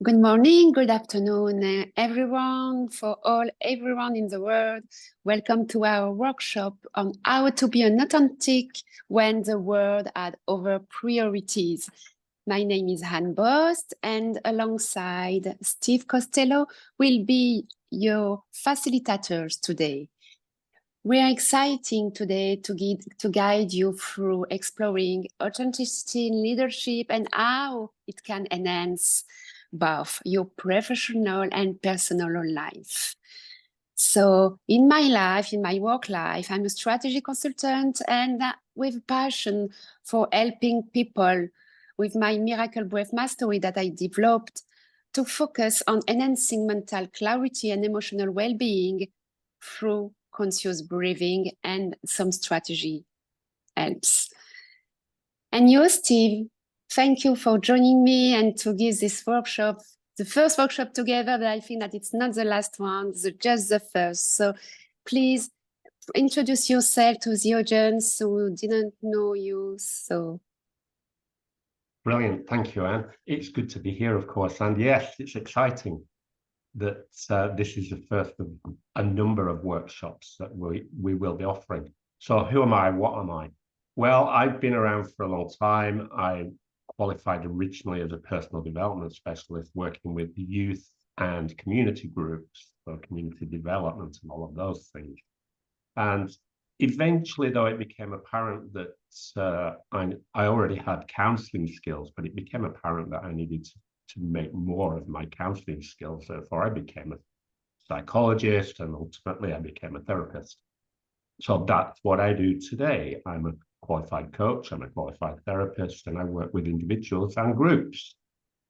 Good morning, good afternoon, everyone, everyone in the world. Welcome to our workshop on how to be an authentic when the world had other priorities. My name is Bost, and alongside Steve Costello will be your facilitators today. We are excited today to guide you through exploring authenticity in leadership and how it can enhance both your professional and personal life. So in my work life, I'm a strategy consultant and with passion for helping people with my miracle breath mastery that I developed to focus on enhancing mental clarity and emotional well-being through conscious breathing and some strategy helps. And you, Steve, thank you for joining me and to give this workshop, the first workshop together, but I think that it's not the last one, just the first. So please introduce yourself to the audience who didn't know you. So. Brilliant. Thank you, Anne. It's good to be here, of course. And yes, it's exciting that this is the first of a number of workshops that we will be offering. So who am I? What am I? Well, I've been around for a long time. I qualified originally as a personal development specialist working with youth and community groups, so community development and all of those things. And eventually, though, it became apparent that I already had counseling skills, but it became apparent that I needed to make more of my counseling skills. Therefore, I became a psychologist and ultimately I became a therapist. So that's what I do today. I'm a qualified coach, I'm a qualified therapist, and I work with individuals and groups,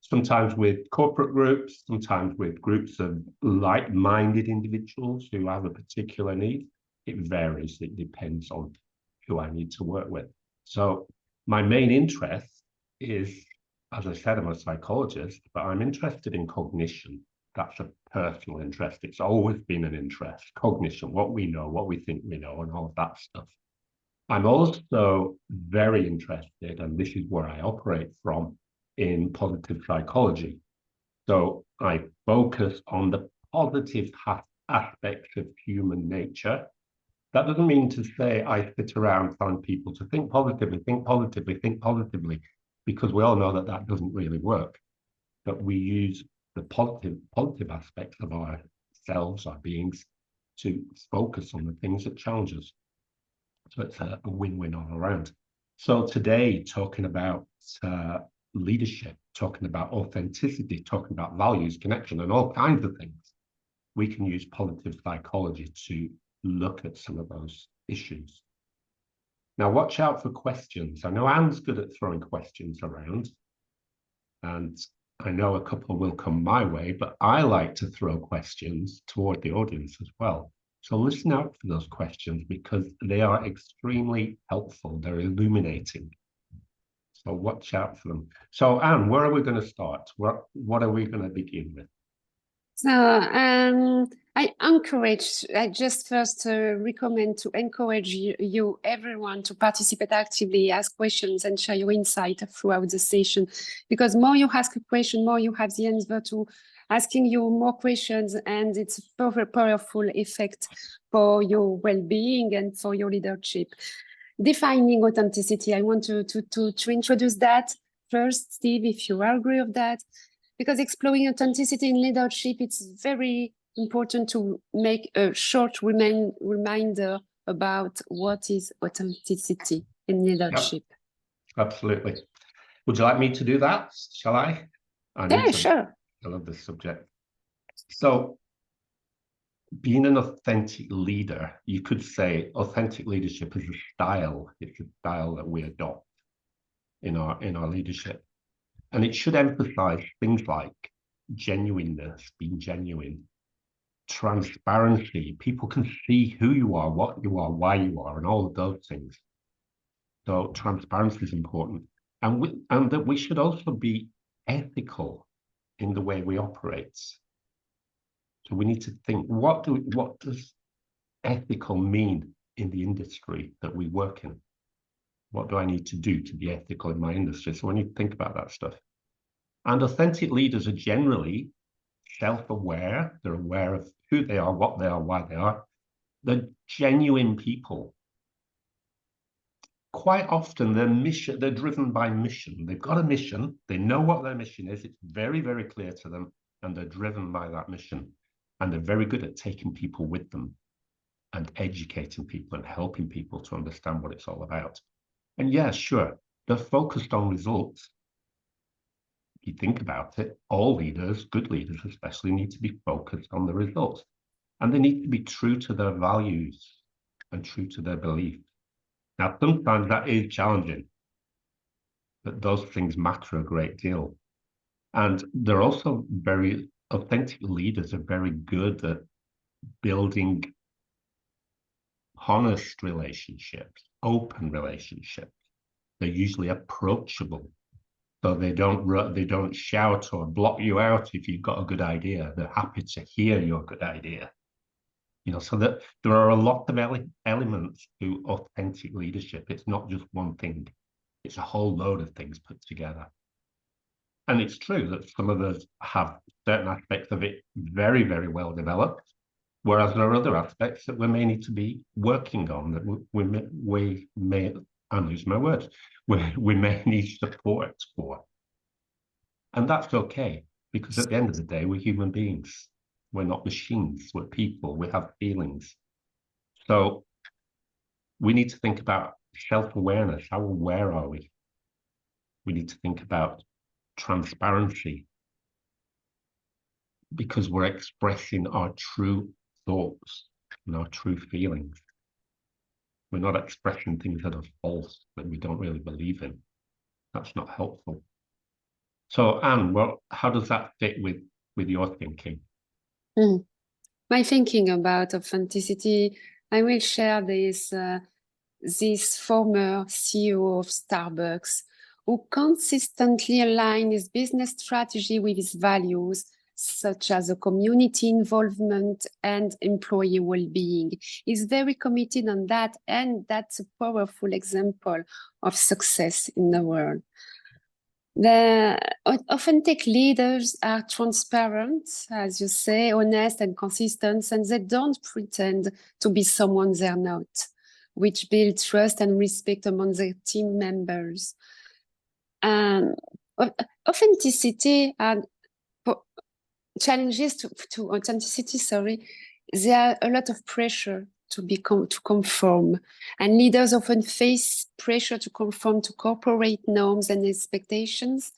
sometimes with corporate groups, sometimes with groups of like-minded individuals who have a particular need. It varies, it depends on who I need to work with. So my main interest is, as I said, I'm a psychologist, but I'm interested in cognition. That's a personal interest. It's always been an interest, cognition, what we know, what we think we know, and all of that stuff. I'm also very interested, and this is where I operate from, in positive psychology. So I focus on the positive aspects of human nature. That doesn't mean to say I sit around telling people to think positively, think positively, think positively, because we all know that that doesn't really work. But we use the positive aspects of ourselves, our beings, to focus on the things that challenge us. So it's a win-win all around. So today, talking about leadership, talking about authenticity, talking about values, connection, and all kinds of things, we can use positive psychology to look at some of those issues. Now, watch out for questions. I know Anne's good at throwing questions around, and I know a couple will come my way, but I like to throw questions toward the audience as well. So listen out for those questions because they are extremely helpful. They're illuminating. So watch out for them. So Anne, where are we going to start? What are we going to begin with? So I just first recommend to encourage you, everyone, to participate actively, ask questions and share your insight throughout the session. Because more you ask a question, more you have the answer to asking you more questions, and it's a very powerful effect for your well-being and for your leadership. Defining authenticity, I want to introduce that first, Steve, if you agree with that. Because exploring authenticity in leadership, it's very important to make a short reminder about what is authenticity in leadership. Yep. Absolutely. Would you like me to do that? Shall I? Yeah, sure. I love this subject. So being an authentic leader, you could say authentic leadership is a style. It's a style that we adopt in our leadership. And it should emphasize things like genuineness, being genuine, transparency. People can see who you are, what you are, why you are, and all of those things. So transparency is important. And that we should also be ethical in the way we operate. So we need to think, what does ethical mean in the industry that we work in? What do I need to do to be ethical in my industry? So we need to think about that stuff. And authentic leaders are generally self-aware. They're aware of who they are, what they are, why they are. They're genuine people. Quite often they're driven by mission. They've got a mission. They know what their mission is. It's very, very clear to them, and they're driven by that mission. And they're very good at taking people with them and educating people and helping people to understand what it's all about. And yeah, sure, they're focused on results. If you think about it, all leaders, good leaders especially, need to be focused on the results. And they need to be true to their values and true to their beliefs. Now, sometimes that is challenging, but those things matter a great deal. And they're also very authentic leaders are very good at building honest relationships, open relationships. They're usually approachable. So they don't shout or block you out if you've got a good idea. They're happy to hear your good idea. So that there are a lot of elements to authentic leadership. It's not just one thing. It's a whole load of things put together. And it's true that some of us have certain aspects of it very, very well developed, whereas there are other aspects that we may need to be working on, that we may, I lose my words, we may need support for. And that's okay, because at the end of the day, we're human beings. We're not machines, we're people, we have feelings. So we need to think about self-awareness. How aware are we? We need to think about transparency, because we're expressing our true thoughts and our true feelings. We're not expressing things that are false, that we don't really believe in. That's not helpful. So, Anne, well, how does that fit with your thinking? My thinking about authenticity, I will share this former CEO of Starbucks, who consistently aligned his business strategy with his values, such as a community involvement and employee well-being. He's very committed on that, and that's a powerful example of success in the world. The authentic leaders are transparent, as you say, honest and consistent, and they don't pretend to be someone they're not, which builds trust and respect among their team members. And authenticity and challenges to authenticity, there are a lot of pressure to conform, and leaders often face pressure to conform to corporate norms and expectations,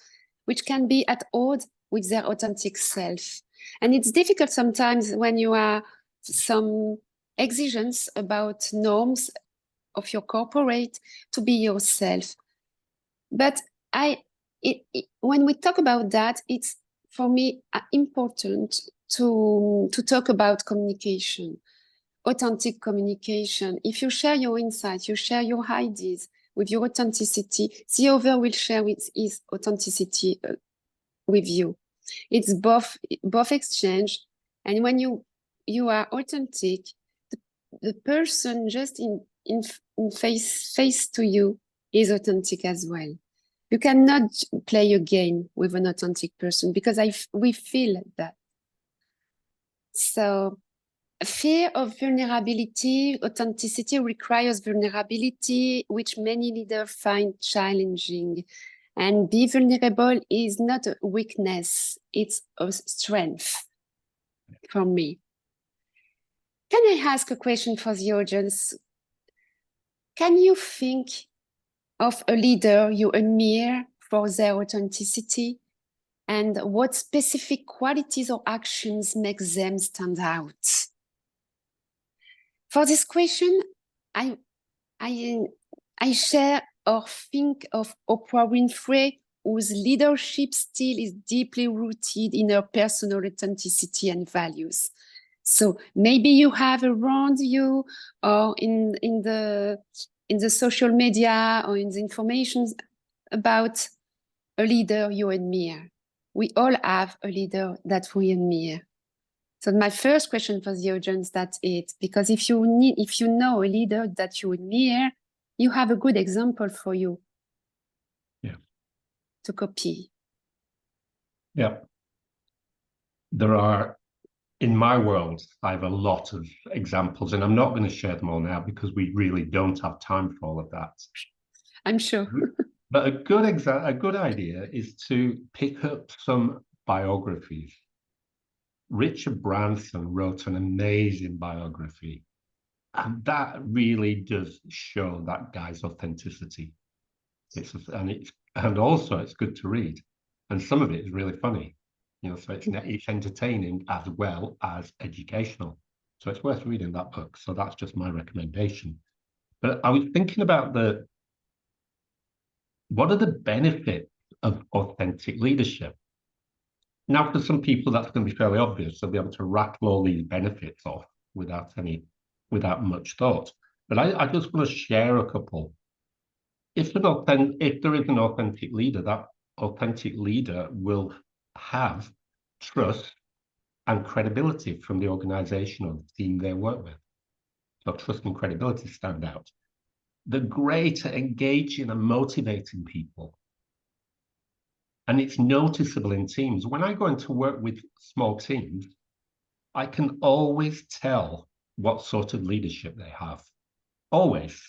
which can be at odds with their authentic self. And it's difficult sometimes when you are some exigence about norms of your corporate to be yourself. But when we talk about that, it's for me important to talk about communication. Authentic communication. If you share your insights, you share your ideas with your authenticity, the other will share with his authenticity with you. It's both exchange, and when you are authentic, the person just in face to you is authentic as well. You cannot play a game with an authentic person, because we feel that. So fear of vulnerability, authenticity requires vulnerability, which many leaders find challenging. And be vulnerable is not a weakness, it's a strength for me. Can I ask a question for the audience? Can you think of a leader you admire for their authenticity? And what specific qualities or actions make them stand out? For this question, I share or think of Oprah Winfrey, whose leadership style is deeply rooted in her personal authenticity and values. So maybe you have around you, or in the social media, or in the information about a leader you admire. We all have a leader that we admire. So my first question for the audience, that's it. Because if you know a leader that you admire, you have a good example for you. Yeah. To copy. Yeah. There are, in my world, I have a lot of examples, and I'm not going to share them all now because we really don't have time for all of that. I'm sure. But a good idea is to pick up some biographies. Richard Branson wrote an amazing biography, and that really does show that guy's authenticity. And also it's good to read, and some of it is really funny. So it's entertaining as well as educational. So it's worth reading that book. So that's just my recommendation. But I was thinking about what are the benefits of authentic leadership? Now, for some people, that's going to be fairly obvious. They'll be able to rattle all these benefits off without much thought. But I just want to share a couple. If there is an authentic leader, that authentic leader will have trust and credibility from the organization or the team they work with. So trust and credibility stand out. They're great at engaging and motivating people. And it's noticeable in teams. When I go into work with small teams, I can always tell what sort of leadership they have. Always.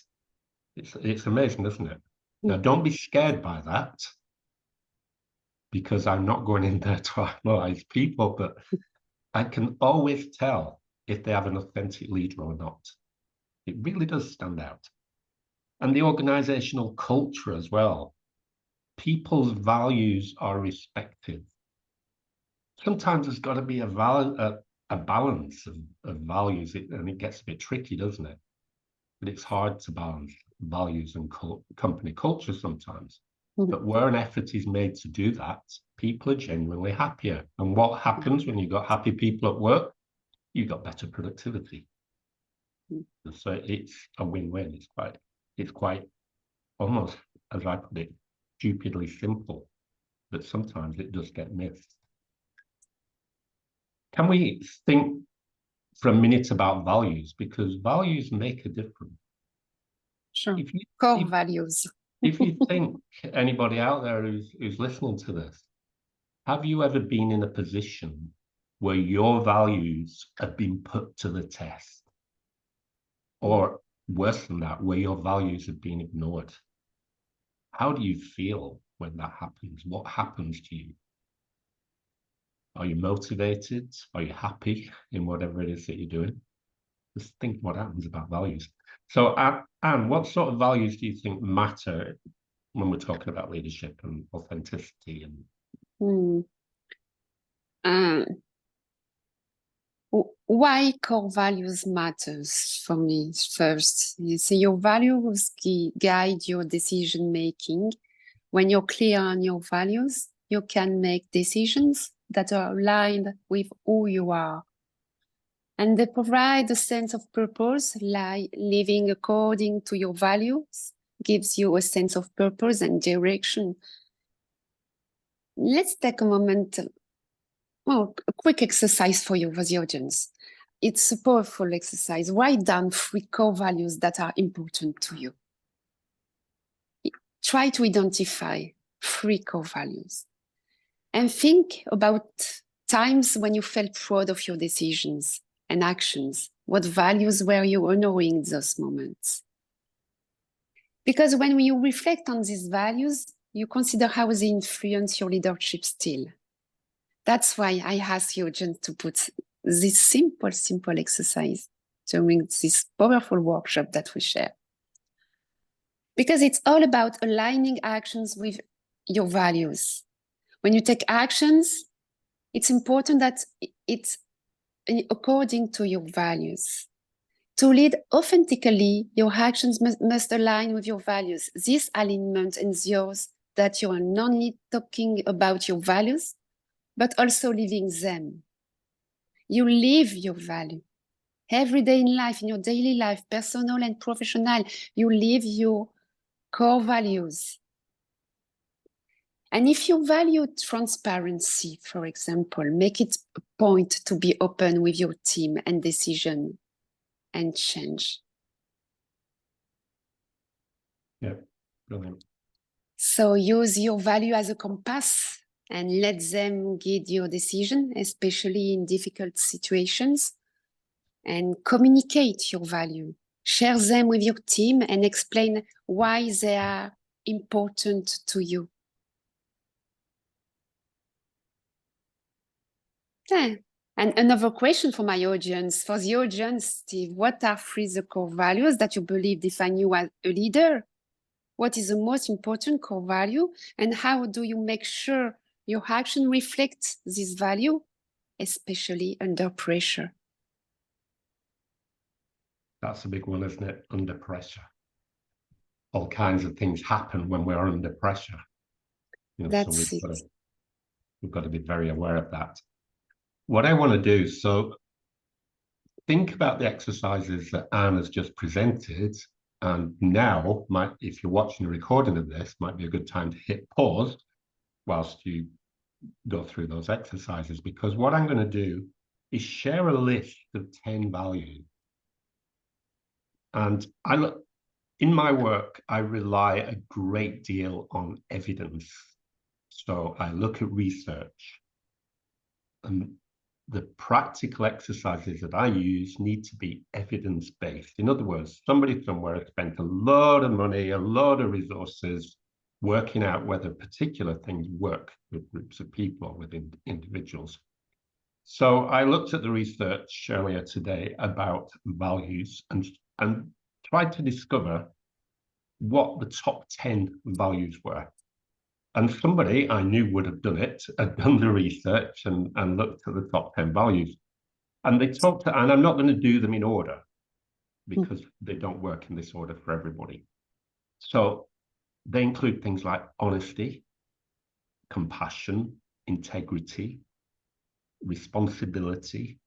It's amazing, isn't it? Now, don't be scared by that, because I'm not going in there to analyze people, but I can always tell if they have an authentic leader or not. It really does stand out. And the organizational culture as well. People's values are respected. Sometimes there's got to be a balance of values, and it gets a bit tricky, doesn't it? But it's hard to balance values and company culture sometimes. But where an effort is made to do that, people are genuinely happier. And what happens when you've got happy people at work? You've got better productivity. So it's a win-win. It's quite almost, as I put it, stupidly simple, but sometimes it does get missed. Can we think for a minute about values? Because values make a difference. Sure. Core values. If you think anybody out there who's listening to this, have you ever been in a position where your values have been put to the test? Or worse than that, where your values have been ignored? How do you feel when that happens? What happens to you? Are you motivated? Are you happy in whatever it is that you're doing? Just think what happens about values. So, Anne, what sort of values do you think matter when we're talking about leadership and authenticity? Why core values matters for me first. You see, your values guide your decision making. When you're clear on your values, you can make decisions that are aligned with who you are. And they provide a sense of purpose, like living according to your values gives you a sense of purpose and direction. Let's take a moment, a quick exercise for you, for the audience. It's a powerful exercise. Write down 3 core values that are important to you. Try to identify 3 core values. And think about times when you felt proud of your decisions and actions. What values were you honoring in those moments? Because when you reflect on these values, you consider how they influence your leadership style. That's why I asked you, John, to put this simple exercise during this powerful workshop that we share. Because it's all about aligning actions with your values. When you take actions, it's important that it's according to your values. To lead authentically, your actions must align with your values. This alignment ensures that you are not only talking about your values, but also living them. You live your value. Every day in life, in your daily life, personal and professional, you live your core values. And if you value transparency, for example, make it a point to be open with your team and decision and change. Yeah, brilliant. So use your value as a compass and let them guide your decision, especially in difficult situations. And communicate your value. Share them with your team and explain why they are important to you. Yeah. And another question for my audience, for the audience, Steve, what are 3 the core values that you believe define you as a leader? What is the most important core value? And how do you make sure your action reflects this value, especially under pressure? That's a big one, isn't it? Under pressure. All kinds of things happen when we're under pressure. You know, That's so it. we've got to be very aware of that. What I want to do, so think about the exercises that Anne has just presented, and now, if you're watching a recording of this, might be a good time to hit pause whilst you go through those exercises, because what I'm going to do is share a list of 10 values. And in my work, I rely a great deal on evidence. So I look at research, and the practical exercises that I use need to be evidence-based. In other words, somebody somewhere has spent a lot of money, a lot of resources working out whether particular things work with groups of people or with individuals. So I looked at the research earlier today about values and tried to discover what the top 10 values were. And somebody I knew would have done it, had done the research and looked at the top 10 values. And they talked, and I'm not going to do them in order because they don't work in this order for everybody. So they include things like honesty, compassion, integrity, responsibility.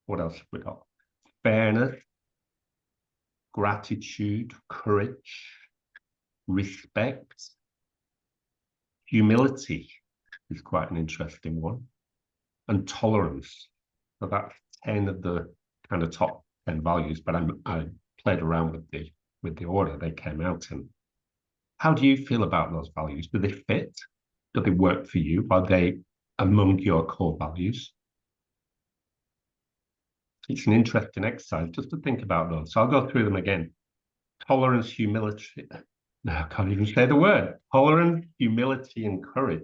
What else have we got? Fairness, gratitude, courage, respect, humility is quite an interesting one, and tolerance. So that's 10 of the kind of top 10 values, but I played around with the order they came out in. How do you feel about those values? Do they fit? Do they work for you? Are they among your core values? It's an interesting exercise just to think about those. So I'll go through them again. Tolerance, humility. No, I can't even say the word. Tolerance, humility, and courage.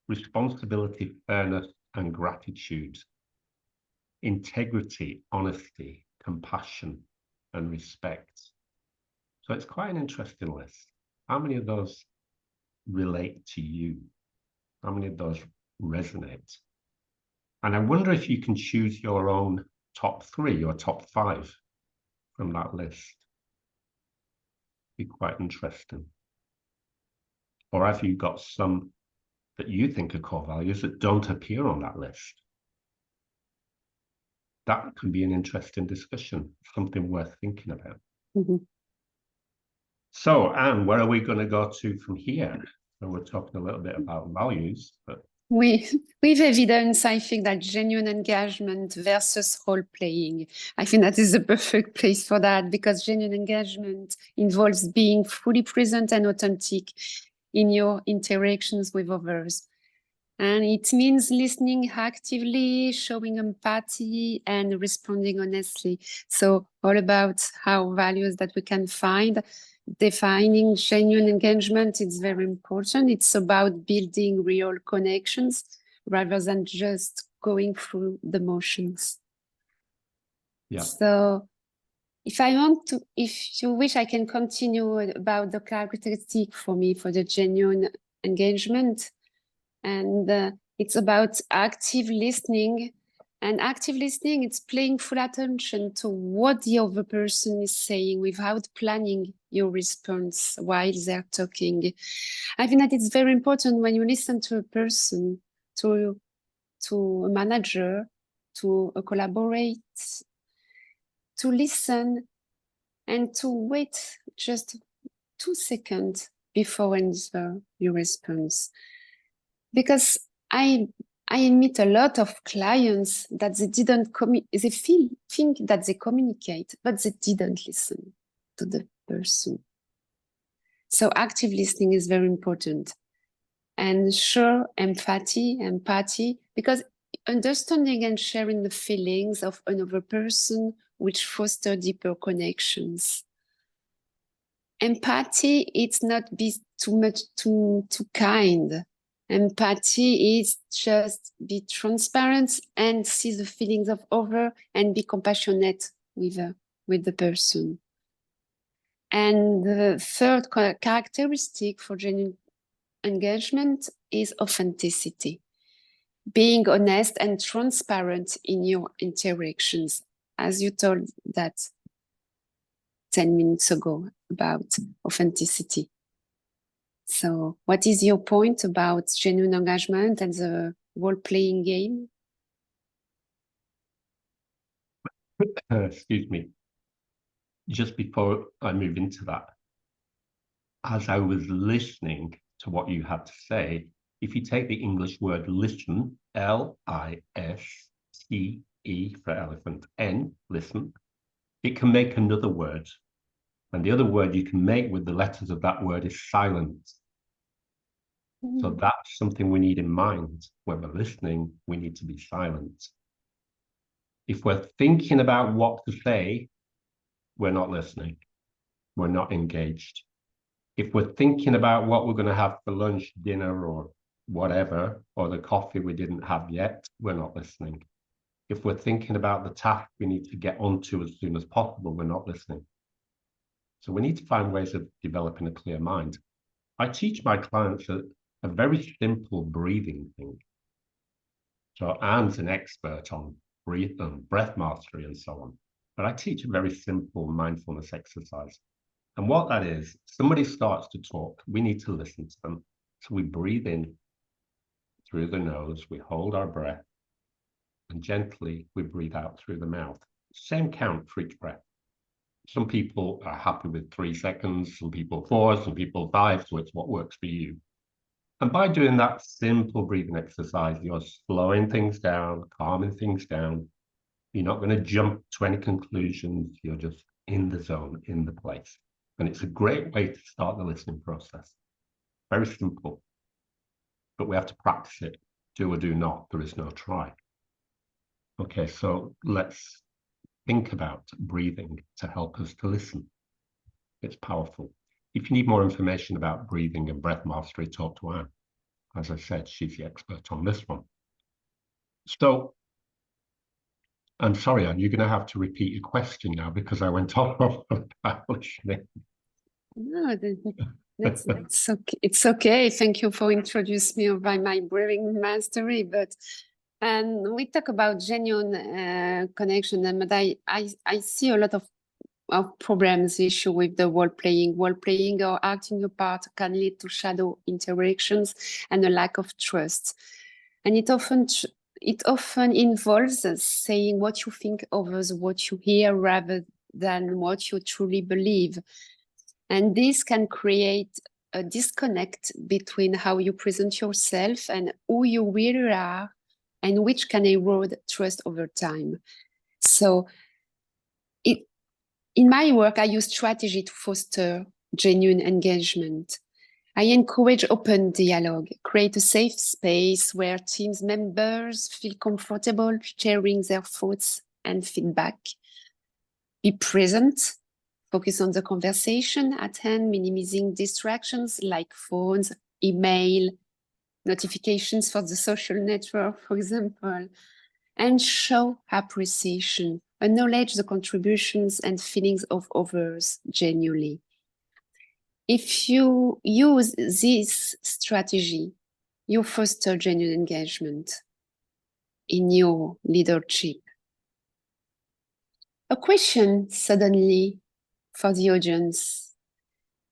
Responsibility, fairness, and gratitude. Integrity, honesty, compassion, and respect. So it's quite an interesting list. How many of those relate to you? How many of those resonate? And I wonder if you can choose your own top 3 or top 5 from that list. Be quite interesting. Or have you got some that you think are core values that don't appear on that list? That can be an interesting discussion, something worth thinking about. Mm-hmm. So, Anne, where are we going to go to from here? So we're talking a little bit about values, but With evidence, I think that genuine engagement versus role-playing. I think that is the perfect place for that, because genuine engagement involves being fully present and authentic in your interactions with others. And it means listening actively, showing empathy, and responding honestly. So all about how values that we can find. Defining genuine engagement is very important. It's about building real connections rather than just going through the motions. yeah. So if you wish, I can continue about the characteristic for me for the genuine engagement. And it's about active listening. And active listening, it's paying full attention to what the other person is saying without planning your response while they're talking. I think that it's very important when you listen to a person, to a manager, to a collaborate, to listen and to wait just 2 seconds before answer your response. Because I meet a lot of clients that they didn't think that they communicate, but they didn't listen to the person. So active listening is very important. and show empathy, because understanding and sharing the feelings of another person which foster deeper connections. Empathy, it's not be too much too kind. Empathy is just be transparent and see the feelings of other and be compassionate with the person. And the third characteristic for genuine engagement is authenticity. Being honest and transparent in your interactions, as you told that 10 minutes ago about authenticity. So what is your point about genuine engagement and the role-playing game? Excuse me. Just before I move into that, as I was listening to what you had to say, if you take the English word listen, L-I-S-T-E for elephant, N, listen, it can make another word. And the other word you can make with the letters of that word is silence. So that's something we need in mind. When we're listening, we need to be silent. If we're thinking about what to say, we're not listening. We're not engaged. If we're thinking about what we're going to have for lunch, dinner, or whatever, or the coffee we didn't have yet, we're not listening. If we're thinking about the task we need to get onto as soon as possible, we're not listening. So we need to find ways of developing a clear mind. I teach my clients a very simple breathing thing. So Anne's an expert on breath mastery and so on. But I teach a very simple mindfulness exercise. And what that is, somebody starts to talk, we need to listen to them. So we breathe in through the nose, we hold our breath, and gently we breathe out through the mouth. Same count for each breath. Some people are happy with 3 seconds, some people 4, some people 5, so it's what works for you. And by doing that simple breathing exercise, you're slowing things down, calming things down. You're not going to jump to any conclusions. You're just in the zone, in the place. And it's a great way to start the listening process. Very simple. But we have to practice it. Do or do not. There is no try. Okay, so let's think about breathing to help us to listen. It's powerful. If you need more information about breathing and breath mastery, talk to Anne. As I said, she's the expert on this one. So I'm sorry, Anne, you're going to have to repeat your question now because I went off about listening. No, that's okay. It's okay. Thank you for introducing me by my breathing mastery. But and we talk about genuine connection, and I see a lot of problems issue with the role playing or acting a part can lead to shadow interactions and a lack of trust, and it often involves saying what you think over what you hear rather than what you truly believe. And this can create a disconnect between how you present yourself and who you really are, and which can erode trust over time. So in my work, I use strategy to foster genuine engagement. I encourage open dialogue, create a safe space where teams members feel comfortable sharing their thoughts and feedback. Be present, focus on the conversation at hand, minimizing distractions like phones, email, notifications for the social network, for example, and show appreciation, acknowledge the contributions and feelings of others genuinely. If you use this strategy, you foster genuine engagement in your leadership. A question suddenly for the audience.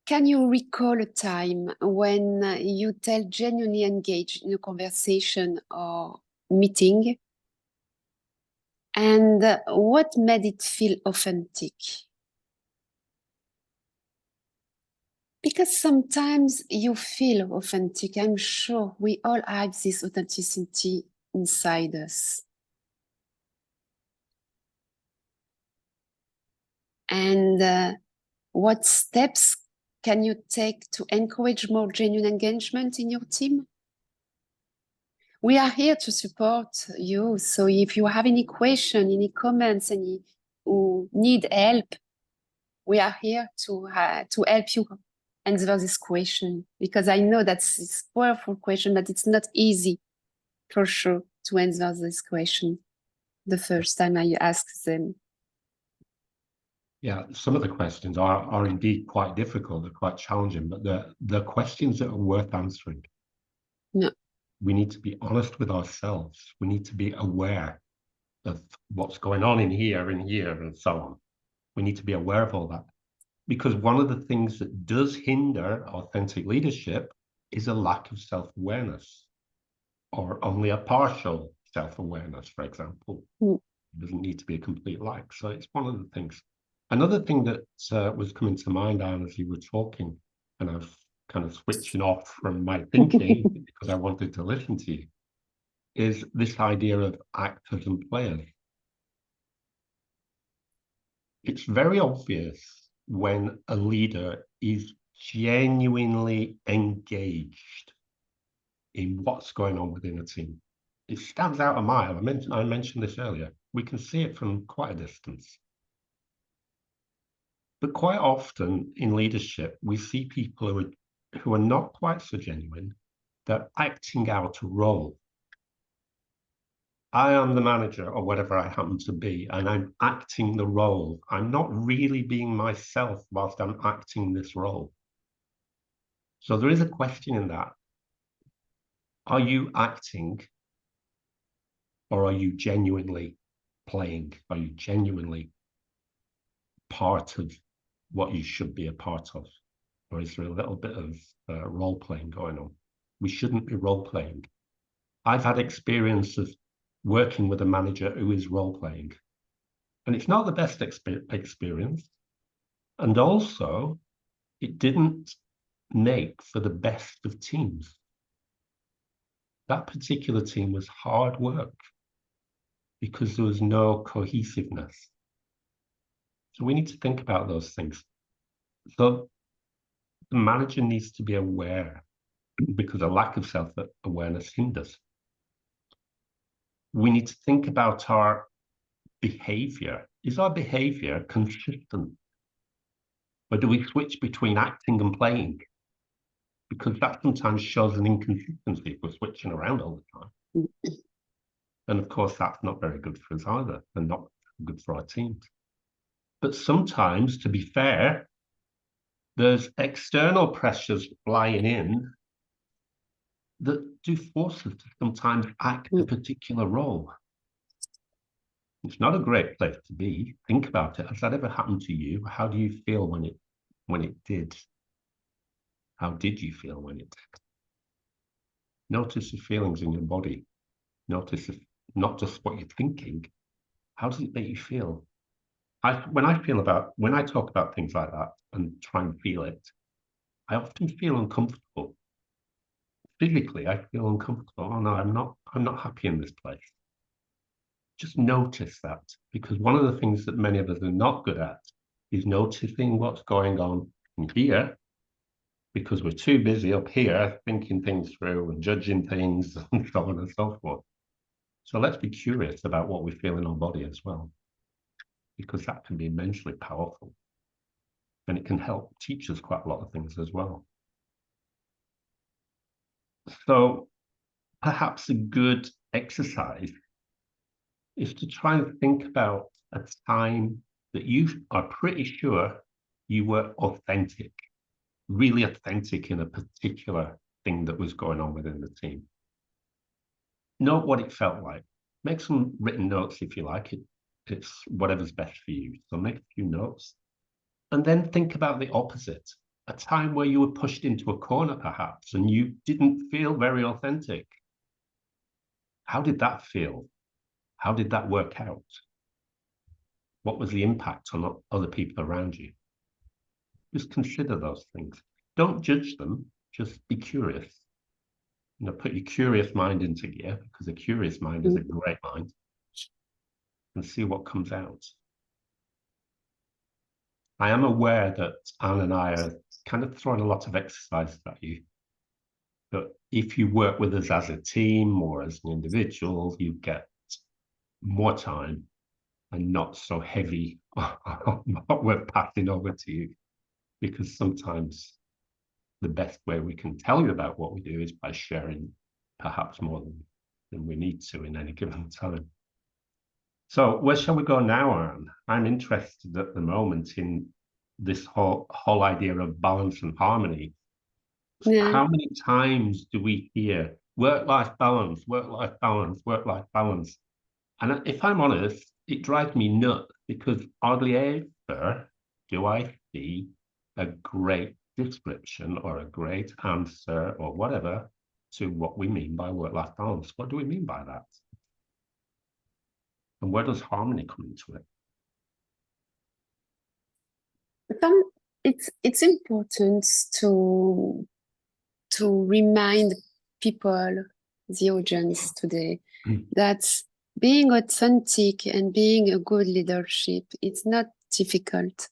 Can you recall a time when you felt genuinely engaged in a conversation or meeting? And what made it feel authentic? Because sometimes you feel authentic. I'm sure we all have this authenticity inside us. And what steps can you take to encourage more genuine engagement in your team? we are here to support you. So if you have any question, any comments, any who need help, we are here to help you answer this question, because I know that's this powerful question, but it's not easy for sure to answer this question the first time I ask them. Yeah, some of the questions are indeed quite difficult, they're quite challenging, but they're questions that are worth answering. Yeah. We need to be honest with ourselves. We need to be aware of what's going on in here, and so on. We need to be aware of all that. Because one of the things that does hinder authentic leadership is a lack of self-awareness, or only a partial self-awareness, for example. It doesn't need to be a complete lack. So it's one of the things. Another thing that was coming to mind, Anne, as you were talking, and I was kind of switching off from my thinking because I wanted to listen to you, is this idea of actors and players. It's very obvious when a leader is genuinely engaged in what's going on within a team. It stands out a mile. I mentioned this earlier. We can see it from quite a distance. But quite often in leadership, we see people who are not quite so genuine. They're acting out a role. I am the manager or whatever I happen to be, and I'm acting the role. I'm not really being myself whilst I'm acting this role. So there is a question in that. Are you acting, or are you genuinely playing? Are you genuinely part of what you should be a part of? Or is there a little bit of role playing going on? We shouldn't be role playing. I've had experience of working with a manager who is role playing, and it's not the best experience. And also, it didn't make for the best of teams. That particular team was hard work because there was no cohesiveness. So we need to think about those things. So the manager needs to be aware, because a lack of self-awareness hinders. We need to think about our behavior. Is our behavior consistent? Or do we switch between acting and playing? Because that sometimes shows an inconsistency if we're switching around all the time. And of course, that's not very good for us either, and not good for our teams. But sometimes, to be fair, there's external pressures flying in that do force us to sometimes act a particular role. It's not a great place to be. Think about it. Has that ever happened to you? How do you feel when it did? How did you feel when it did? Notice the feelings in your body. Notice not just what you're thinking. How does it make you feel? When I talk about things like that and try and feel it, I often feel uncomfortable. Physically, I feel uncomfortable. Oh no, I'm not happy in this place. Just notice that, because one of the things that many of us are not good at is noticing what's going on in here, because we're too busy up here thinking things through and judging things and so on and so forth. So let's be curious about what we feel in our body as well, because that can be immensely powerful. And it can help teach us quite a lot of things as well. So perhaps a good exercise is to try and think about a time that you are pretty sure you were authentic, really authentic in a particular thing that was going on within the team. Note what it felt like. Make some written notes if you like. It's whatever's best for you. So make a few notes. And then think about the opposite. A time where you were pushed into a corner, perhaps, and you didn't feel very authentic. How did that feel? How did that work out? What was the impact on other people around you? Just consider those things. Don't judge them, just be curious. Put your curious mind into gear, because a curious mind is a great mind, and see what comes out. I am aware that Anne and I are kind of throwing a lot of exercises at you. But if you work with us as a team or as an individual, you get more time and not so heavy on what we're passing over to you. Because sometimes the best way we can tell you about what we do is by sharing perhaps more than we need to in any given time. So where shall we go now, Aaron? I'm interested at the moment in this whole idea of balance and harmony. Yeah. How many times do we hear work-life balance, work-life balance, work-life balance? And if I'm honest, it drives me nuts because hardly ever do I see a great description or a great answer or whatever to what we mean by work-life balance. What do we mean by that? And where does harmony come into it? It's important to remind people, the audience today, that being authentic and being a good leadership, it's not difficult,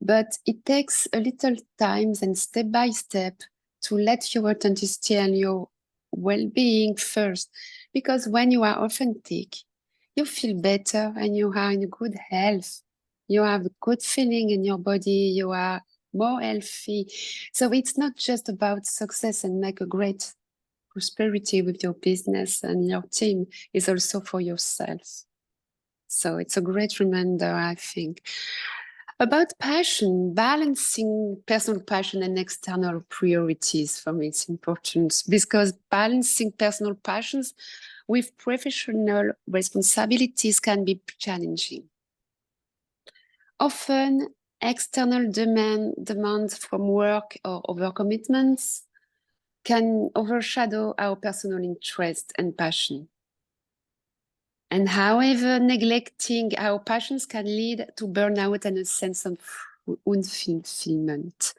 but it takes a little time and step by step to let your authenticity and your well-being first. Because when you are authentic, you feel better and you are in good health. You have a good feeling in your body. You are more healthy. So it's not just about success and make a great prosperity with your business and your team, is also for yourself. So it's a great reminder, I think. About passion, balancing personal passion and external priorities, for me it's important, because balancing personal passions with professional responsibilities can be challenging. Often, external demands from work or overcommitments can overshadow our personal interest and passion. And however, neglecting our passions can lead to burnout and a sense of unfulfillment.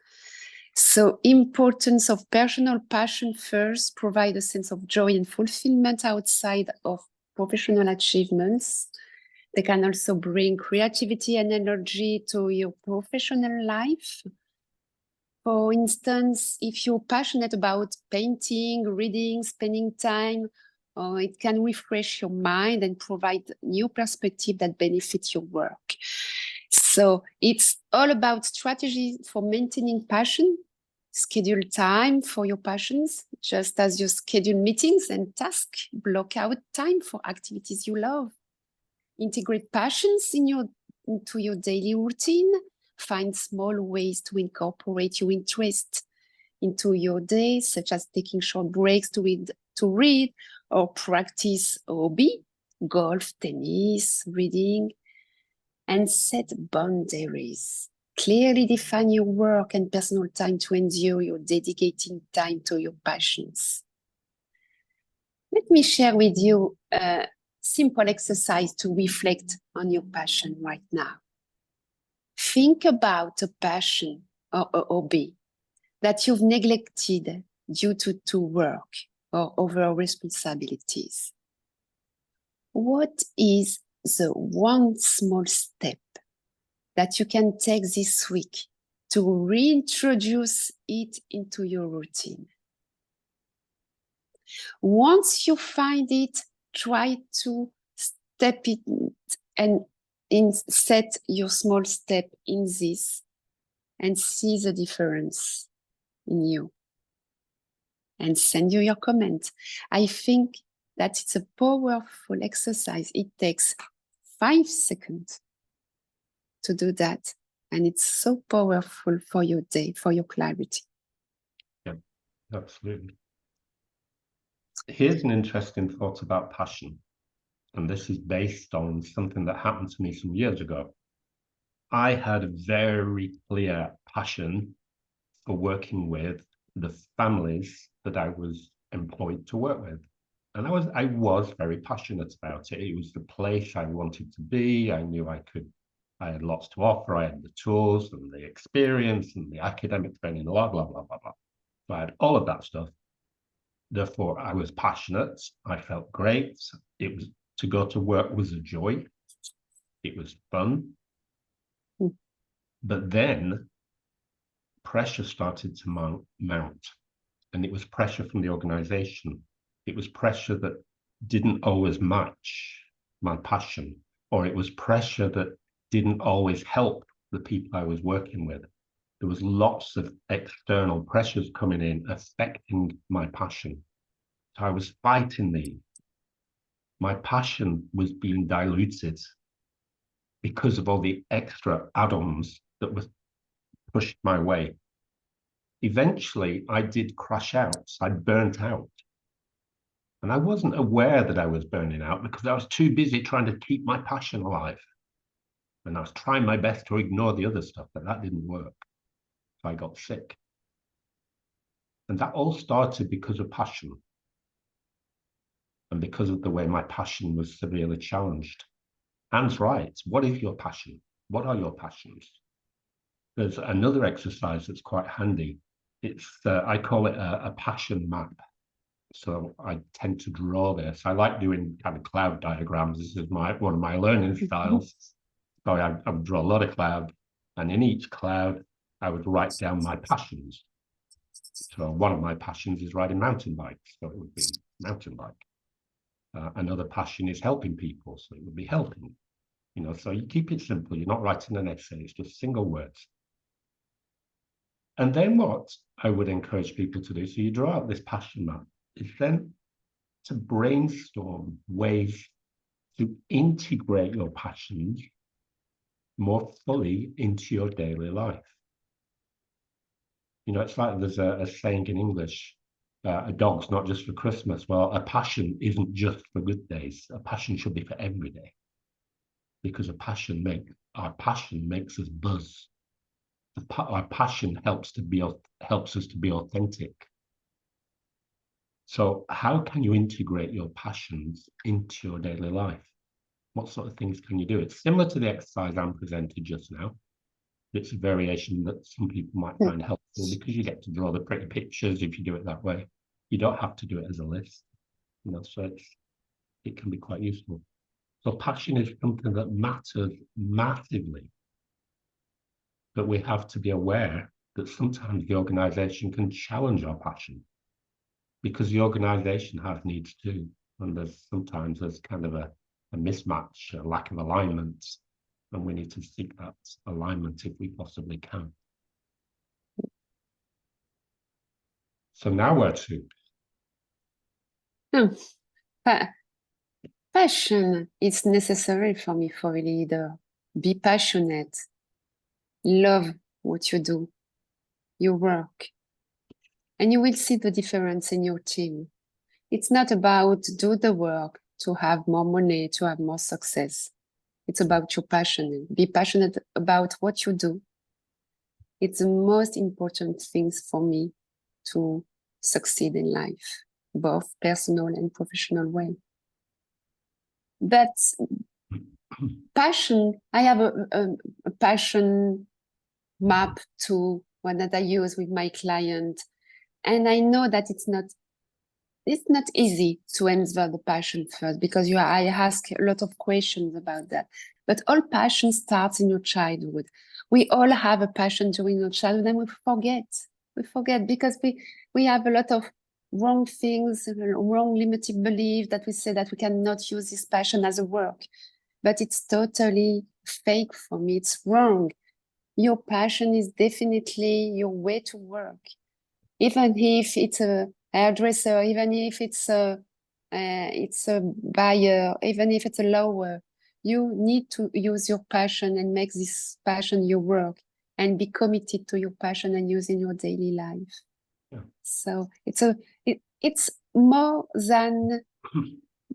So, importance of personal passion first, provide a sense of joy and fulfillment outside of professional achievements. They can also bring creativity and energy to your professional life. For instance, if you're passionate about painting, reading, spending time, it can refresh your mind and provide new perspective that benefits your work. So it's all about strategy for maintaining passion. Schedule time for your passions, just as you schedule meetings and tasks. Block out time for activities you love. Integrate passions into your daily routine. Find small ways to incorporate your interest into your day, such as taking short breaks to read or practice a hobby, golf, tennis, reading, and set boundaries. Clearly define your work and personal time to ensure you're dedicating time to your passions. Let me share with you a simple exercise to reflect on your passion right now. Think about a passion or a hobby that you've neglected due to work or other responsibilities. What is the one small step that you can take this week to reintroduce it into your routine? Once you find it, try to step it and set your small step in this and see the difference in you. And send you your comment. I think that it's a powerful exercise. It takes 5 seconds to do that. And it's so powerful for your day, for your clarity. Yeah, absolutely. Here's an interesting thought about passion. And this is based on something that happened to me some years ago. I had a very clear passion for working with the families that I was employed to work with. And I was very passionate about it. It was the place I wanted to be. I knew I had lots to offer. I had the tools and the experience and the academic training, blah, blah, blah, blah, blah. So I had all of that stuff. Therefore, I was passionate. I felt great. To go to work was a joy. It was fun. But then pressure started to mount. and it was pressure from the organization. It was pressure that didn't always match my passion, or it was pressure that didn't always help the people I was working with. There was lots of external pressures coming in, affecting my passion. So I was fighting these. My passion was being diluted because of all the extra add-ons that were pushed my way. Eventually, I did crash out. I burnt out. And I wasn't aware that I was burning out because I was too busy trying to keep my passion alive. And I was trying my best to ignore the other stuff, but that didn't work. So I got sick. And that all started because of passion. And because of the way my passion was severely challenged. Anne's right. What is your passion? What are your passions? There's another exercise that's quite handy. It's I call it a passion map. So I tend to draw this. I like doing kind of cloud diagrams. This is one of my learning styles. So I would draw a lot of cloud, and in each cloud, I would write down my passions. So one of my passions is riding mountain bikes. So it would be mountain bike. Another passion is helping people. So it would be helping. You know, so you keep it simple. You're not writing an essay. It's just single words. And then what I would encourage people to do, so you draw out this passion map, is then to brainstorm ways to integrate your passions more fully into your daily life. You know, it's like there's a saying in English, a dog's not just for Christmas. Well, a passion isn't just for good days. A passion should be for every day. Because our passion makes us buzz. Our passion helps us to be authentic. So how can you integrate your passions into your daily life? What sort of things can you do? It's similar to the exercise Anne presented just now. It's a variation that some people might find helpful because you get to draw the pretty pictures if you do it that way. You don't have to do it as a list, you know, so it can be quite useful. So passion is something that matters massively, but we have to be aware that sometimes the organization can challenge our passion because the organization has needs too. And sometimes there's kind of a mismatch, a lack of alignment, and we need to seek that alignment if we possibly can. So now where to? Passion is necessary for me, for a leader. Be passionate. Love what you do, your work. And you will see the difference in your team. It's not about do the work to have more money, to have more success. It's about your passion. Be passionate about what you do. It's the most important things for me to succeed in life, both personal and professional way. But passion, I have a passion map to one that I use with my client. And I know that it's not easy to answer the passion first because I ask a lot of questions about that. But all passion starts in your childhood. We all have a passion during our childhood and we forget because we have a lot of wrong things, wrong limited belief that we say that we cannot use this passion as a work. But it's totally fake for me. It's wrong. Your passion is definitely your way to work. Even if it's a hairdresser, even if it's a buyer, even if it's a lawyer, you need to use your passion and make this passion your work and be committed to your passion and use in your daily life. Yeah. So it's more than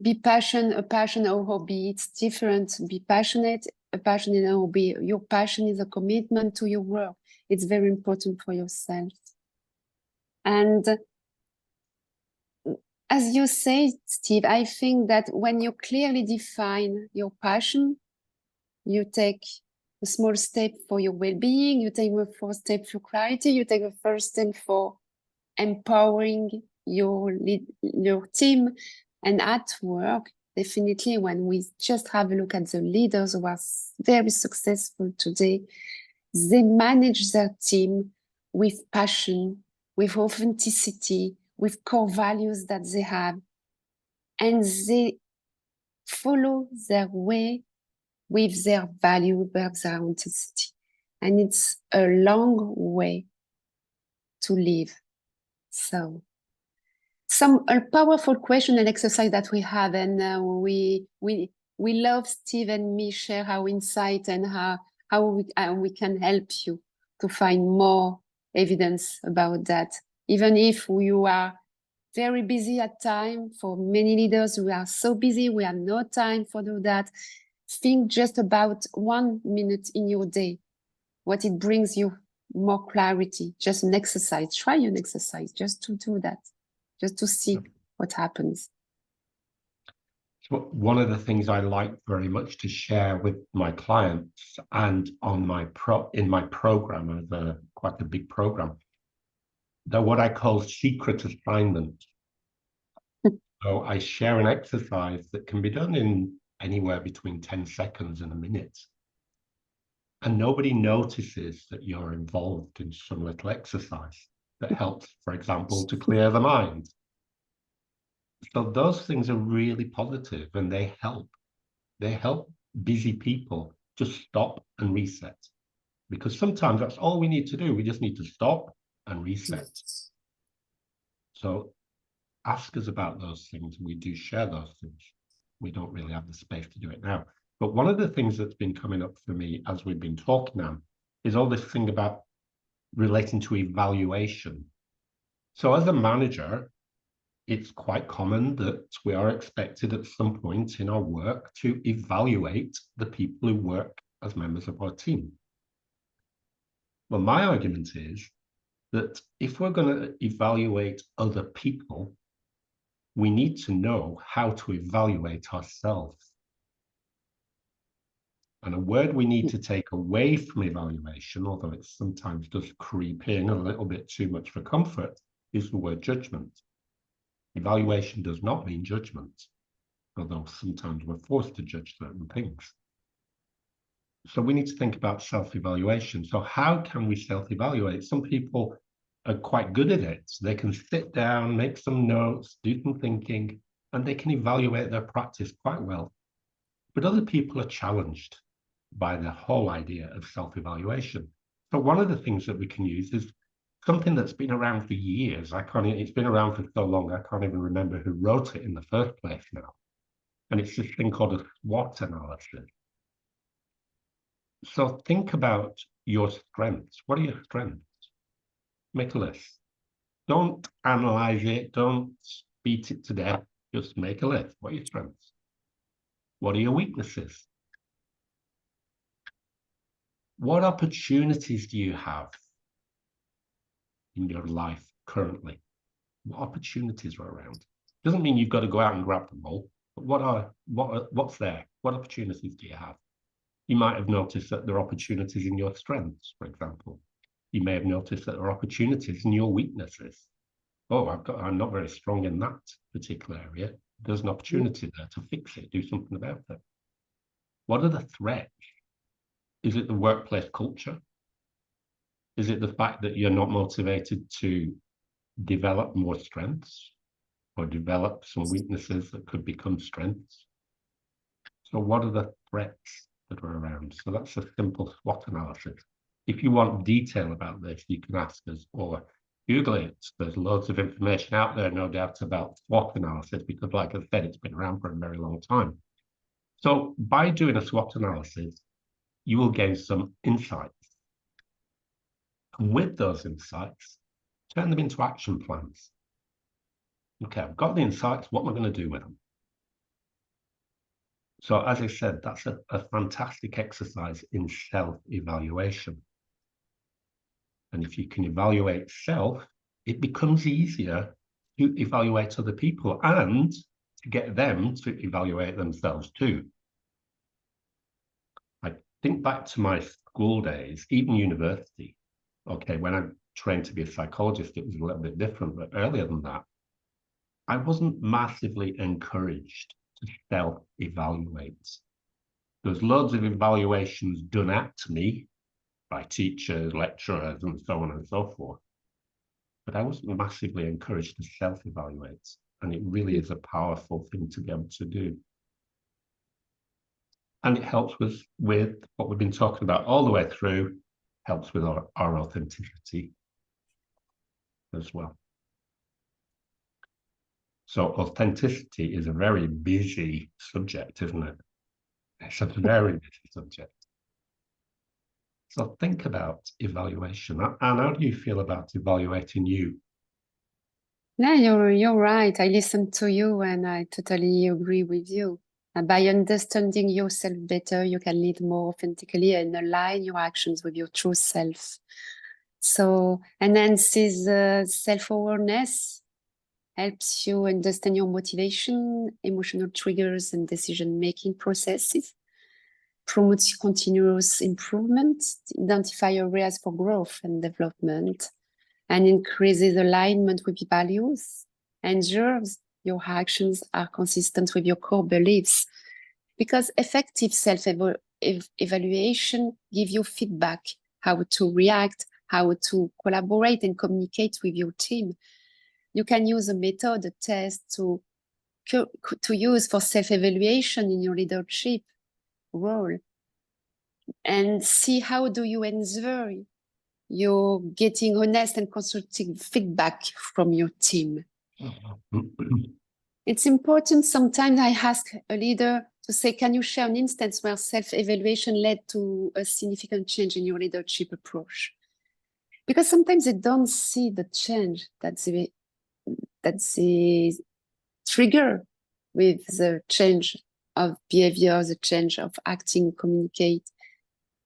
be a passion or hobby. It's different. Be passionate, a passion and a hobby. Your passion is a commitment to your work. It's very important for yourself. And as you say, Steve, I think that when you clearly define your passion, you take a small step for your well-being, you take the first step for clarity, you take the first step for empowering your team. And at work, definitely when we just have a look at the leaders who are very successful today, they manage their team with passion with authenticity, with core values that they have, and they follow their way with their value, with their authenticity. And it's a long way to live. So a powerful question and exercise that we have, and we love Steve and me share our insight and how we can help you to find more evidence about that. Even if you are very busy at time, for many leaders, we are so busy, we have no time for do that. Think just about 1 minute in your day, what it brings you more clarity, just an exercise. Try an exercise just to do that, just to see what happens. So one of the things I like very much to share with my clients and on in my program, as quite a big program, they're what I call secret assignments. So I share an exercise that can be done in anywhere between 10 seconds and a minute. And nobody notices that you're involved in some little exercise that helps, for example, to clear the mind. So those things are really positive, and they help. They help busy people to stop and reset. Because sometimes that's all we need to do. We just need to stop and reset. So ask us about those things. We do share those things. We don't really have the space to do it now. But one of the things that's been coming up for me as we've been talking now is all this thing about relating to evaluation. So as a manager, it's quite common that we are expected at some point in our work to evaluate the people who work as members of our team. Well, my argument is that if we're going to evaluate other people, we need to know how to evaluate ourselves. And a word we need to take away from evaluation, although it sometimes does creep in a little bit too much for comfort, is the word judgment. Evaluation does not mean judgment, although sometimes we're forced to judge certain things. So we need to think about self-evaluation. So how can we self-evaluate? Some people are quite good at it. They can sit down, make some notes, do some thinking, and they can evaluate their practice quite well. But other people are challenged by the whole idea of self-evaluation. So one of the things that we can use is something that's been around for years. It's been around for so long, I can't even remember who wrote it in the first place now. And it's this thing called a SWOT analysis. So think about your strengths. What are your strengths? Make a list. Don't analyze it. Don't beat it to death. Just make a list. What are your strengths? What are your weaknesses? What opportunities do you have in your life currently? What opportunities are around? Doesn't mean you've got to go out and grab them all, but what's there? What opportunities do you have? You might have noticed that there are opportunities in your strengths, for example. You may have noticed that there are opportunities in your weaknesses. Oh, I'm not very strong in that particular area. There's an opportunity there to fix it, do something about it. What are the threats? Is it the workplace culture? Is it the fact that you're not motivated to develop more strengths or develop some weaknesses that could become strengths? So what are the threats that are around? So that's a simple SWOT analysis. If you want detail about this, you can ask us or Google it. There's loads of information out there, no doubt, about SWOT analysis, because like I said, it's been around for a very long time. So by doing a SWOT analysis, you will gain some insights. And with those insights, turn them into action plans. Okay, I've got the insights. What am I going to do with them? So as I said, that's a fantastic exercise in self-evaluation. And if you can evaluate self, it becomes easier to evaluate other people and to get them to evaluate themselves too. I think back to my school days, even university. Okay, when I trained to be a psychologist, it was a little bit different, but earlier than that, I wasn't massively encouraged to self-evaluate. There's loads of evaluations done at me by teachers, lecturers, and so on and so forth. but I wasn't massively encouraged to self-evaluate. And it really is a powerful thing to be able to do. And it helps with what we've been talking about all the way through, helps with our authenticity as well. So authenticity is a very busy subject, isn't it? It's a very busy subject. So think about evaluation. And how do you feel about evaluating you? Yeah, you're right. I listened to you and I totally agree with you. And by understanding yourself better, you can lead more authentically and align your actions with your true self. So enhances self-awareness, helps you understand your motivation, emotional triggers, and decision-making processes, promotes continuous improvement, identify areas for growth and development, and increases alignment with your values, ensures your actions are consistent with your core beliefs. Because effective self-evaluation gives you feedback, how to react, how to collaborate and communicate with your team. You can use a method, a test to use for self-evaluation in your leadership role and see how do you ensure you're getting honest and constructive feedback from your team. It's important. Sometimes I ask a leader to say, can you share an instance where self-evaluation led to a significant change in your leadership approach? Because sometimes they don't see the change that's the trigger with the change of behavior, the change of acting, communicate,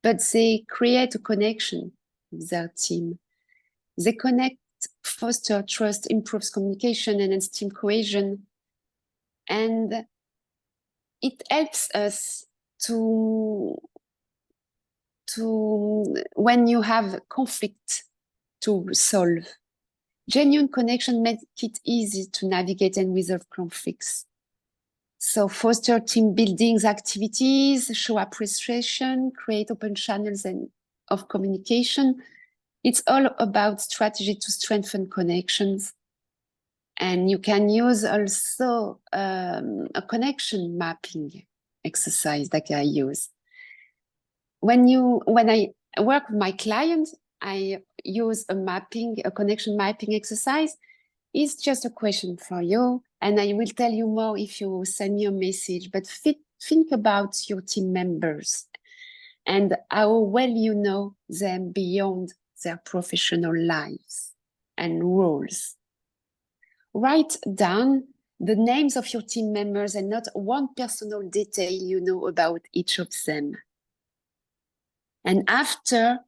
but they create a connection with their team. They connect, foster trust, improves communication, enhance team cohesion, and it helps us to when you have conflict to solve. Genuine connection makes it easy to navigate and resolve conflicts. So foster team building activities, show appreciation, create open channels of communication. It's all about strategy to strengthen connections. And you can use also a connection mapping exercise that I use. When I work with my clients, I use a connection mapping exercise. It's just a question for you, and I will tell you more if you send me a message. But think about your team members and how well you know them beyond their professional lives and roles. Write down the names of your team members and not one personal detail you know about each of them. And after,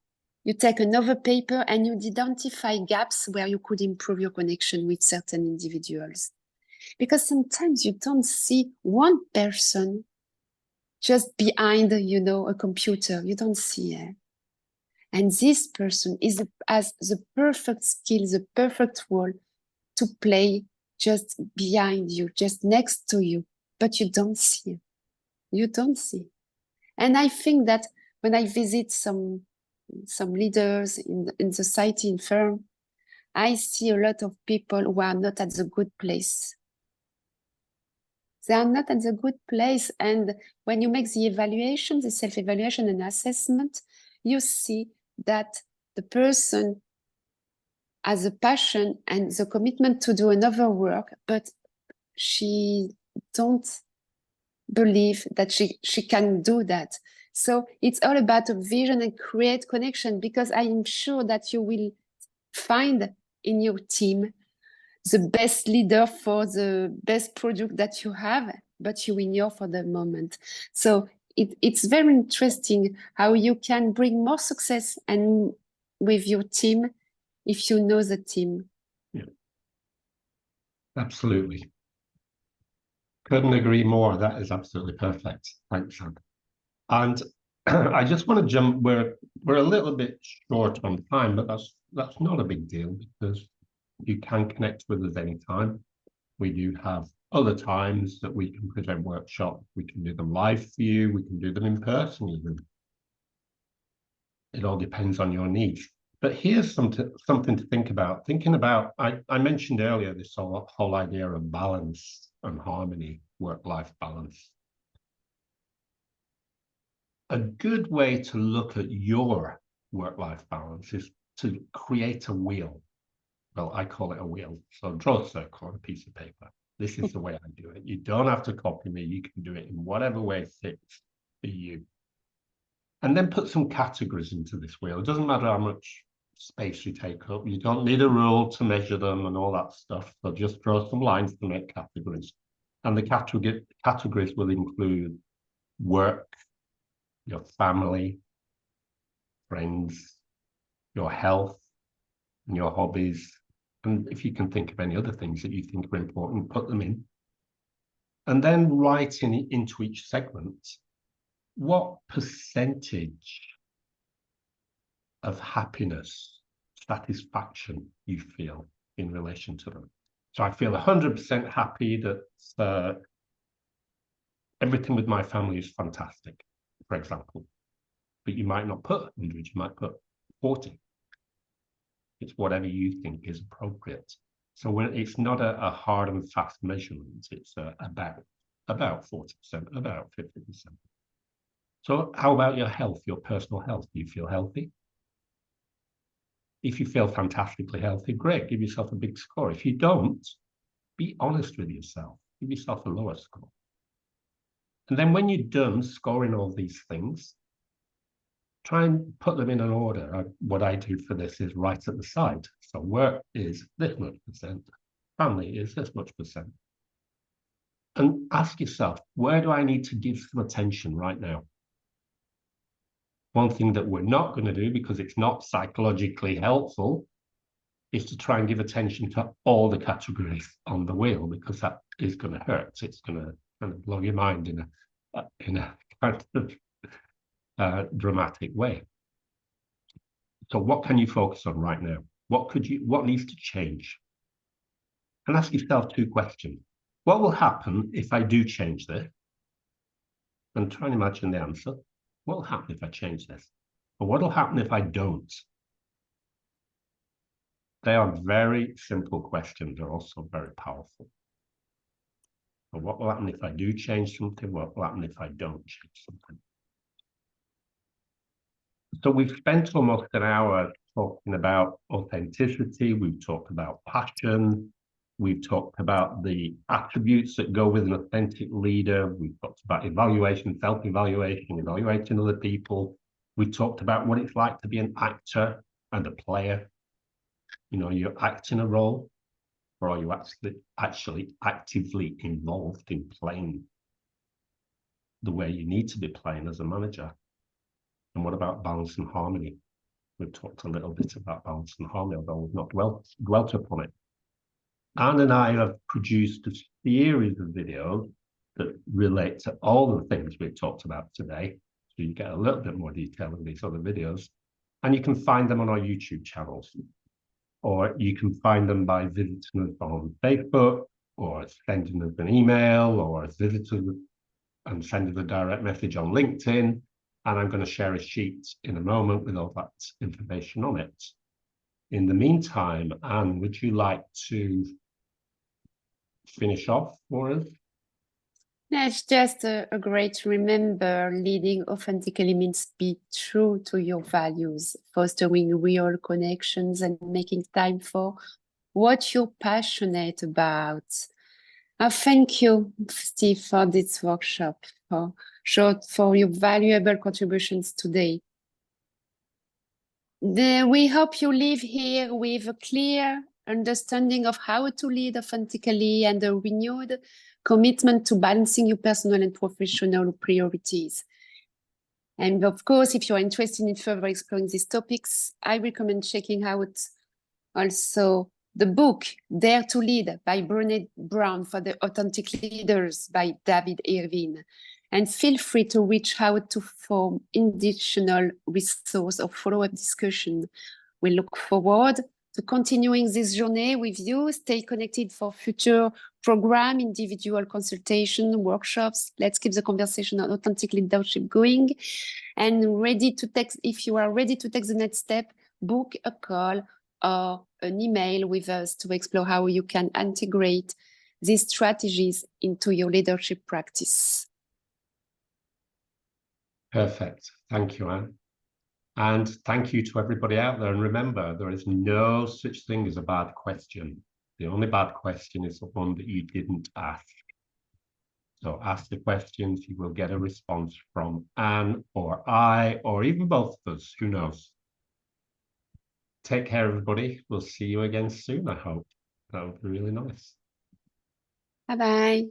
you take another paper and you identify gaps where you could improve your connection with certain individuals. Because sometimes you don't see one person just behind, a computer. You don't see it. And this person has the perfect skill, the perfect role to play just behind you, just next to you, but you don't see it. You don't see. And I think that when I visit some leaders in society, in firm, I see a lot of people who are not at the good place. They are not at the good place. And when you make the evaluation, the self-evaluation and assessment, you see that the person has a passion and the commitment to do another work, but she don't believe that she can do that. So it's all about a vision and create connection, because I am sure that you will find in your team the best leader for the best product that you have, but you ignore for the moment. So it's very interesting how you can bring more success and with your team if you know the team. Yeah, absolutely. Couldn't agree more. That is absolutely perfect. Thanks, Anne. And I just want to jump. We're a little bit short on time, but that's not a big deal, because you can connect with us anytime. We do have other times that we can present workshops. We can do them live for you. We can do them in person even. It all depends on your needs. But here's something to think about. Thinking about, I mentioned earlier this whole idea of balance and harmony, work-life balance. A good way to look at your work-life balance is to create a wheel. Well, I call it a wheel. So draw a circle on a piece of paper. This is the way I do it. You don't have to copy me. You can do it in whatever way fits for you. And then put some categories into this wheel. It doesn't matter how much space you take up. You don't need a rule to measure them and all that stuff. So just draw some lines to make categories. And the categories will include work, your family, friends, your health, and your hobbies. And if you can think of any other things that you think are important, put them in. And then write into each segment what percentage of happiness, satisfaction you feel in relation to them. So I feel 100% happy that everything with my family is fantastic, for example. But you might not put 100, you might put 40. It's whatever you think is appropriate. So when it's not a hard and fast measurement, it's about 40%, about 50%. So how about your health, your personal health? Do you feel healthy? If you feel fantastically healthy, great, give yourself a big score. If you don't, be honest with yourself. Give yourself a lower score. And then when you're done scoring all these things, try and put them in an order. What I do for this is write at the side. So work is this much percent, family is this much percent. And ask yourself, where do I need to give some attention right now? One thing that we're not going to do, because it's not psychologically helpful, is to try and give attention to all the categories on the wheel, because that is going to hurt. It's going to kind of blow your mind in a kind of dramatic way. So what can you focus on right now? What needs to change? And ask yourself two questions. What will happen if I do change this? And try and imagine the answer. What will happen if I change this? Or what will happen if I don't? They are very simple questions. They're also very powerful. But what will happen if I do change something? What will happen if I don't change something? So we've spent almost an hour talking about authenticity. We've talked about passion. We've talked about the attributes that go with an authentic leader. We've talked about evaluation, self-evaluation, evaluating other people. We've talked about what it's like to be an actor and a player. You know, you're acting a role, or are you actually actively involved in playing the way you need to be playing as a manager? And what about balance and harmony? We've talked a little bit about balance and harmony, although we've not dwelt upon it. Anne and I have produced a series of videos that relate to all the things we've talked about today. So you get a little bit more detail in these other videos. And you can find them on our YouTube channels. Or you can find them by visiting us on Facebook, or sending us an email, or visiting us and sending a direct message on LinkedIn. And I'm going to share a sheet in a moment with all that information on it. In the meantime, Anne, would you like to finish off for us? It's just a great remember. Leading authentically means be true to your values, fostering real connections and making time for what you're passionate about. Thank you, Steve, for this workshop, for your valuable contributions today. We hope you leave here with a clear understanding of how to lead authentically and a renewed commitment to balancing your personal and professional priorities. And of course, if you're interested in further exploring these topics, I recommend checking out also the book Dare to Lead by Brené Brown for the Authentic Leaders by David Irvine. And feel free to reach out to form additional resource or follow-up discussion. We look forward to continuing this journey with you. Stay connected for future program, individual consultation, workshops. Let's keep the conversation on authentic leadership going. And ready to take, if you are ready to take the next step, book a call or an email with us to explore how you can integrate these strategies into your leadership practice. Perfect. Thank you, Anne. And thank you to everybody out there. And remember, there is no such thing as a bad question. The only bad question is the one that you didn't ask. So ask the questions, you will get a response from Anne or I, or even both of us, who knows. Take care, everybody. We'll see you again soon, I hope. That would be really nice. Bye-bye.